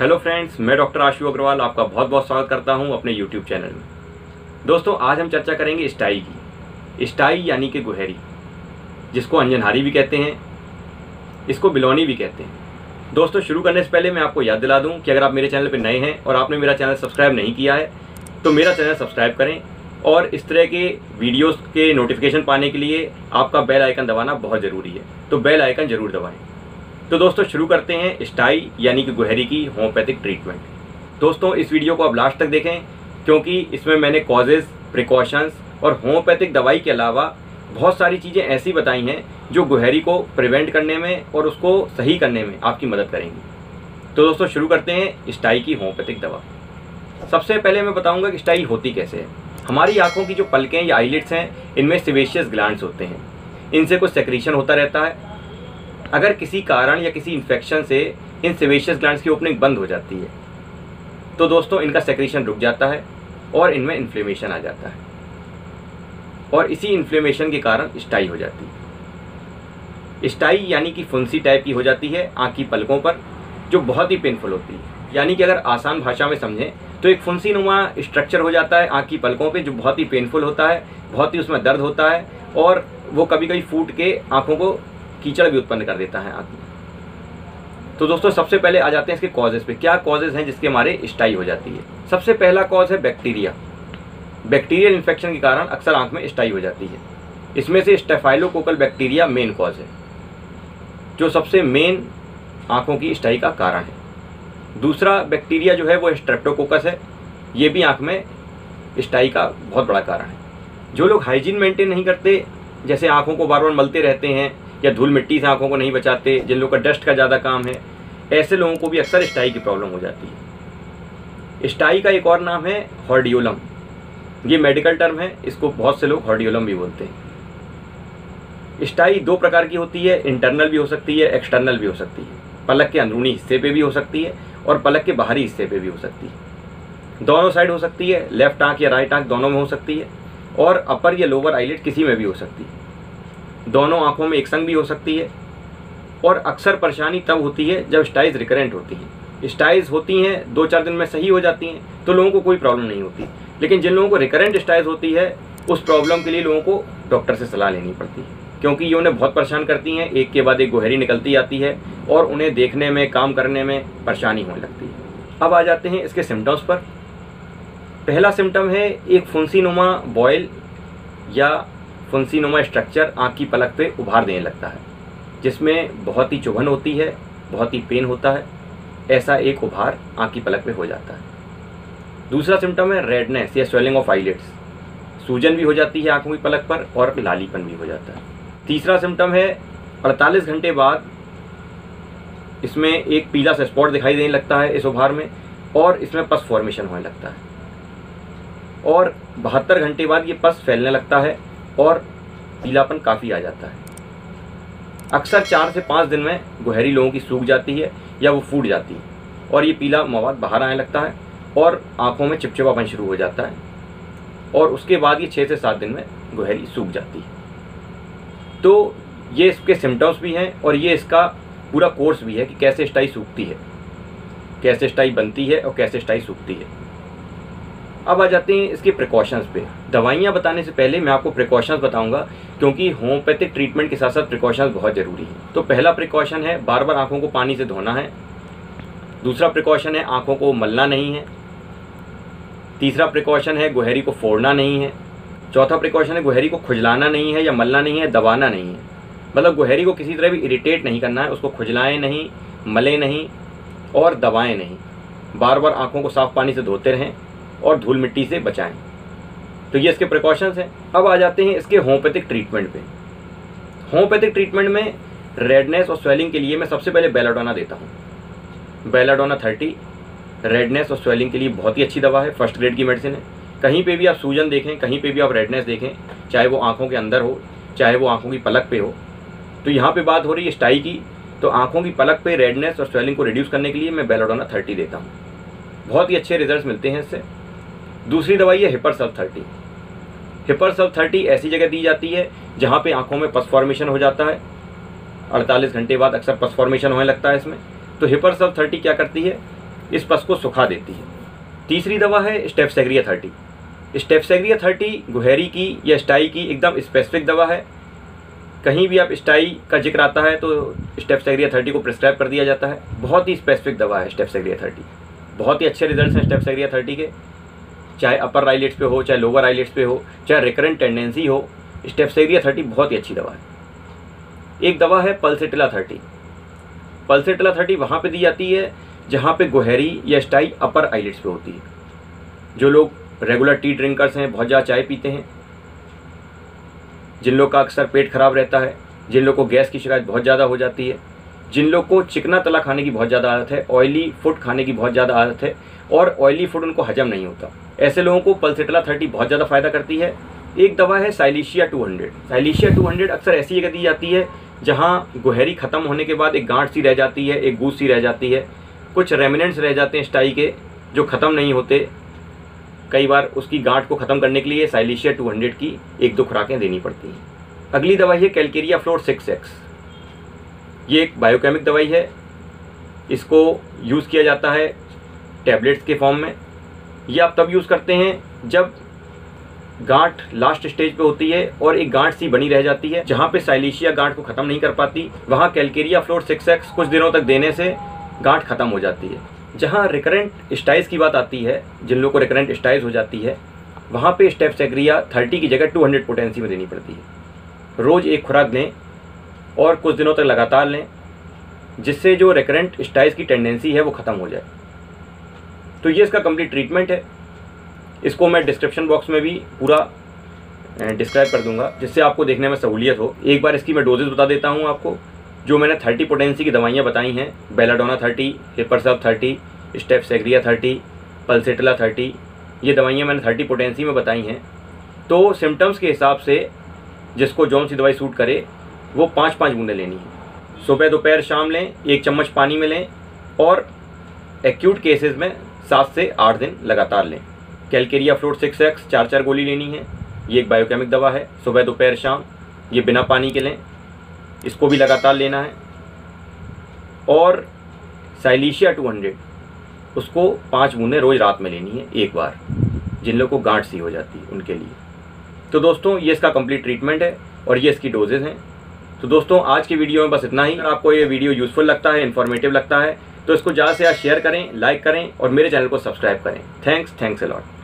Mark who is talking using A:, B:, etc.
A: Hello friends, मैं doctor आशु अग्रवाल आपका बहुत बहुत स्वागत करता हूं अपने यूट्यूब चैनल में। दोस्तों, आज हम चर्चा करेंगे स्टाई की। स्टाई यानी कि गुहेरी, जिसको अंजनहारी भी कहते हैं, इसको बिलौनी भी कहते हैं। दोस्तों, शुरू करने से पहले मैं आपको याद दिला दूं कि अगर आप मेरे चैनल पर नए हैं और आपने मेरा चैनल सब्सक्राइब नहीं किया है तो मेरा चैनल सब्सक्राइब करें, और इस तरह के वीडियोस के नोटिफिकेशन पाने के लिए आपका बेल आइकन दबाना बहुत ज़रूरी है, तो बेल आइकन ज़रूर दबाएं। तो दोस्तों, शुरू करते हैं स्टाई यानी कि गुहेरी की होम्योपैथिक ट्रीटमेंट। दोस्तों, इस वीडियो को आप लास्ट तक देखें, क्योंकि इसमें मैंने कॉजेज़, प्रिकॉशंस और होम्योपैथिक दवाई के अलावा बहुत सारी चीज़ें ऐसी बताई हैं जो गुहेरी को प्रिवेंट करने में और उसको सही करने में आपकी मदद करेंगी। तो दोस्तों, शुरू करते हैं स्टाई की होम्योपैथिक दवा। सबसे पहले मैं बताऊंगा कि स्टाई होती कैसे है। हमारी आंखों की जो पलकें या आईलिड्स हैं, इनमें सेबेशियस ग्लैंड्स होते हैं। इनसे कुछ सेक्रीशन होता रहता है। अगर किसी कारण या किसी इन्फेक्शन से इन सेबेशियस ग्लैंड्स की ओपनिंग बंद हो जाती है तो दोस्तों इनका सेक्रीशन रुक जाता है और इनमें इन्फ्लेमेशन आ जाता है, और इसी इन्फ्लेमेशन के कारण स्टाई हो जाती है। स्टाई यानी कि फुंसी टाइप की हो जाती है आँख की पलकों पर, जो बहुत ही पेनफुल होती है। यानी कि अगर आसान भाषा में समझें तो एक फुंसी नुमा स्ट्रक्चर हो जाता है आँख की पलकों पे, जो बहुत ही पेनफुल होता है, बहुत ही उसमें दर्द होता है, और वो कभी कभी फूट के आँखों को कीचड़ भी उत्पन्न कर देता है आँख में। तो दोस्तों, सबसे पहले आ जाते हैं इसके कॉजेज़ पे। क्या कॉजेज़ हैं जिसके हमारे स्टाई हो जाती है? सबसे पहला कॉज है बैक्टीरिया। बैक्टीरियल इन्फेक्शन के कारण अक्सर आँख में स्टाई हो जाती है। इसमें से स्टेफाइलोकोकल बैक्टीरिया मेन कॉज है, जो सबसे मेन आँखों की स्टाई का कारण है। दूसरा बैक्टीरिया जो है वो स्ट्रेप्टोकोकस है। ये भी आँख में स्टाई का बहुत बड़ा कारण है। जो लोग हाइजीन मेंटेन नहीं करते, जैसे आँखों को बार बार मलते रहते हैं या धूल मिट्टी से आँखों को नहीं बचाते, जिन लोगों का डस्ट का ज़्यादा काम है, ऐसे लोगों को भी अक्सर स्टाई की प्रॉब्लम हो जाती है। स्टाई का एक और नाम है हॉर्डियोलम। ये मेडिकल टर्म है, इसको बहुत से लोग हॉर्डियोलम भी बोलते हैं। स्टाई दो प्रकार की होती है, इंटरनल भी हो सकती है, एक्सटर्नल भी हो सकती है। पलक के अंदरूनी हिस्से पे भी हो सकती है और पलक के बाहरी हिस्से पे भी हो सकती है। दोनों साइड हो सकती है, लेफ्ट आँख या राइट आँख दोनों में हो सकती है, और अपर या लोअर आईलिड किसी में भी हो सकती है। दोनों आँखों में एक संग भी हो सकती है। और अक्सर परेशानी तब होती है जब स्टाइज रिकरेंट होती हैं। स्टाइज होती हैं 2-4 दिन में सही हो जाती हैं तो लोगों को कोई प्रॉब्लम नहीं होती, लेकिन जिन लोगों को रिकरेंट स्टाइज होती है उस प्रॉब्लम के लिए लोगों को डॉक्टर से सलाह लेनी पड़ती है, क्योंकि ये उन्हें बहुत परेशान करती हैं। एक के बाद एक गुहेरी निकलती आती है और उन्हें देखने में, काम करने में परेशानी होने लगती है। अब आ जाते हैं इसके सिम्टम्स पर। पहला सिम्टम है एक फुंसीनुमा बॉयल या फुंसीनुमा स्ट्रक्चर आँख की पलक पे उभार देने लगता है, जिसमें बहुत ही चुभन होती है, बहुत ही पेन होता है। ऐसा एक उभार आँख की पलक पे हो जाता है। दूसरा सिम्टम है रेडनेस या स्वेलिंग ऑफ आईलिड्स। सूजन भी हो जाती है आँखों की पलक पर और लालीपन भी हो जाता है। तीसरा सिम्टम है 48 घंटे बाद इसमें एक पीला सा स्पॉट दिखाई देने लगता है इस उभार में, और इसमें पस फॉर्मेशन होने लगता है, और 72 घंटे बाद ये पस फैलने लगता है और पीलापन काफ़ी आ जाता है। अक्सर 4 से 5 दिन में गुहेरी लोगों की सूख जाती है या वो फूट जाती है, और ये पीला मवाद बाहर आने लगता है और आँखों में चिपचिपापन शुरू हो जाता है, और उसके बाद ये 6 से 7 दिन में गुहेरी सूख जाती है। तो ये इसके सिम्टम्स भी हैं, और ये इसका पूरा कोर्स भी है कि कैसे स्टाई सूखती है, कैसे स्टाई बनती है और कैसे स्टाई सूखती है। अब आ जाते हैं इसके प्रिकॉशंस पे। दवाइयाँ बताने से पहले मैं आपको प्रिकॉशंस बताऊंगा, क्योंकि होम्योपैथिक ट्रीटमेंट के साथ साथ प्रिकॉशंस बहुत ज़रूरी है। तो पहला प्रिकॉशन है बार बार आँखों को पानी से धोना है। दूसरा प्रिकॉशन है आँखों को मलना नहीं है। तीसरा प्रिकॉशन है गुहेरी को फोड़ना नहीं है। चौथा प्रिकॉशन है गुहेरी को खुजलाना नहीं है या मलना नहीं है, दबाना नहीं है। मतलब गुहेरी को किसी तरह भी इरिटेट नहीं करना है, उसको खुजलाएँ नहीं, मलें नहीं और दबाएँ नहीं। बार बार आँखों को साफ़ पानी से धोते रहें और धूल मिट्टी से बचाएं। तो ये इसके प्रिकॉशंस हैं। अब आ जाते हैं इसके होम्योपैथिक ट्रीटमेंट पे। होम्योपैथिक ट्रीटमेंट में रेडनेस और स्वेलिंग के लिए मैं सबसे पहले बेलाडोना देता हूँ। बेलाडोना 30 रेडनेस और स्वेलिंग के लिए बहुत ही अच्छी दवा है, फर्स्ट ग्रेड की मेडिसिन है। कहीं पे भी आप सूजन देखें, कहीं पे भी आप रेडनेस देखें, चाहे वो आँखों के अंदर हो, चाहे वो आँखों की पलक पे हो। तो यहाँ पे बात हो रही है स्टाई की, तो आँखों की पलक पे रेडनेस और स्वेलिंग को रिड्यूस करने के लिए मैं बेलाडोना 30 देता हूँ। बहुत ही अच्छे रिजल्ट मिलते हैं इससे। दूसरी दवाई है हिपरसल्फ 30। हिपरसल्फ 30 ऐसी जगह दी जाती है जहाँ पे आँखों में पस फॉर्मेशन हो जाता है। 48 घंटे बाद अक्सर पस फॉर्मेशन होने लगता है इसमें। तो हिपरसल्फ 30 क्या करती है, इस पस को सुखा देती है। तीसरी दवा है स्टेप्सेग्रिया 30। स्टेप्सेग्रिया 30 गुहैरी की या स्टाई की एकदम स्पेसिफिक दवा है। कहीं भी आप स्टाई का जिक्र आता है तो स्टेप्सेग्रिया 30 को प्रिस्क्राइब कर दिया जाता है। बहुत ही स्पेसिफिक दवा है स्टेप्सेग्रिया 30। बहुत ही अच्छे रिजल्ट्स हैं स्टेप्सेग्रिया 30 के, चाहे अपर आईलिड्स पे हो, चाहे लोअर आईलिड्स पे हो, चाहे रिकरेंट टेंडेंसी हो, स्टेप्सेग्रिया 30 बहुत ही अच्छी दवा है। एक दवा है पल्सेटिला 30। पल्सेटिला 30 वहाँ पे दी जाती है जहाँ पे गुहैरी या स्टाई अपर आईलिड्स पे होती है। जो लोग रेगुलर टी ड्रिंकर्स हैं, बहुत ज़्यादा चाय पीते हैं, जिन लोग का अक्सर पेट खराब रहता है, जिन लोग को गैस की शिकायत बहुत ज़्यादा हो जाती है, जिन लोग को चिकना तला खाने की बहुत ज़्यादा आदत है, ऑयली फूड खाने की बहुत ज़्यादा आदत है और ऑयली फूड उनको हजम नहीं होता, ऐसे लोगों को पल्सेटिला 30 बहुत ज़्यादा फ़ायदा करती है। एक दवा है साइलिशिया 200। साइलिशिया 200 अक्सर ऐसी जगह दी जाती है जहाँ गुहैरी ख़त्म होने के बाद एक गांठ सी रह जाती है, एक गूंज सी रह जाती है, कुछ रेमिनेंट्स रह जाते हैं स्टाई के जो ख़त्म नहीं होते। कई बार उसकी गांठ को ख़त्म करने के लिए साइलिशिया 200 की 1-2 खुराकें देनी पड़ती हैं। अगली दवाई है कैलकेरिया फ्लोर 6X। ये एक बायोकेमिक दवाई है। इसको यूज़ किया जाता है टैबलेट्स के फॉर्म में। ये आप तब यूज़ करते हैं जब गांठ लास्ट स्टेज पे होती है और एक गांठ सी बनी रह जाती है, जहाँ पे साइलिशिया गांठ को ख़त्म नहीं कर पाती, वहाँ कैलकेरिया फ्लोर 6X कुछ दिनों तक देने से गांठ ख़त्म हो जाती है। जहाँ रिकरेंट स्टाइज की बात आती है, जिन लोगों को रिकरेंट स्टाइज हो जाती है, वहाँ पे स्टेप्सेग्रिया 30 की जगह 200 पोटेंसी में देनी पड़ती है। रोज़ एक खुराक लें और कुछ दिनों तक लगातार लें, जिससे जो रिकरेंट स्टाइज की टेंडेंसी है वो ख़त्म हो जाए। तो ये इसका कंप्लीट ट्रीटमेंट है। इसको मैं डिस्क्रिप्शन बॉक्स में भी पूरा डिस्क्राइब कर दूंगा, जिससे आपको देखने में सहूलियत हो। एक बार इसकी मैं डोजेज बता देता हूँ आपको। जो मैंने 30 पोटेंसी की दवाइयाँ बताई हैं, बेलाडोना 30, हिपरसाब 30, स्टेप्सेग्रिया 30, पल्सेटिला 30, ये दवाइयाँ मैंने 30 पोटेंसी में बताई हैं। तो सिम्टम्स के हिसाब से जिसको जौन सी दवाई सूट करे वो 5-5 बूंदें लेनी है। सुबह दोपहर शाम लें, 1 चम्मच पानी में लें और एक्यूट केसेस में 7 से 8 दिन लगातार लें। कैलकेरिया फ्लोर 6X 4-4 गोली लेनी है। ये एक बायोकेमिक दवा है, सुबह दोपहर शाम, ये बिना पानी के लें, इसको भी लगातार लेना है। और साइलिशिया 200 उसको 5 बूंदें रोज़ रात में लेनी है एक बार, जिन लोगों को गांठ सी हो जाती है उनके लिए। तो दोस्तों ये इसका कंप्लीट ट्रीटमेंट है और ये इसकी डोजेज हैं। तो दोस्तों आज की वीडियो में बस इतना ही। अगर आपको ये वीडियो यूज़फुल लगता है, इन्फॉर्मेटिव लगता है, तो इसको ज़्यादा से ज़्यादा शेयर करें, लाइक करें और मेरे चैनल को सब्सक्राइब करें। Thanks a lot.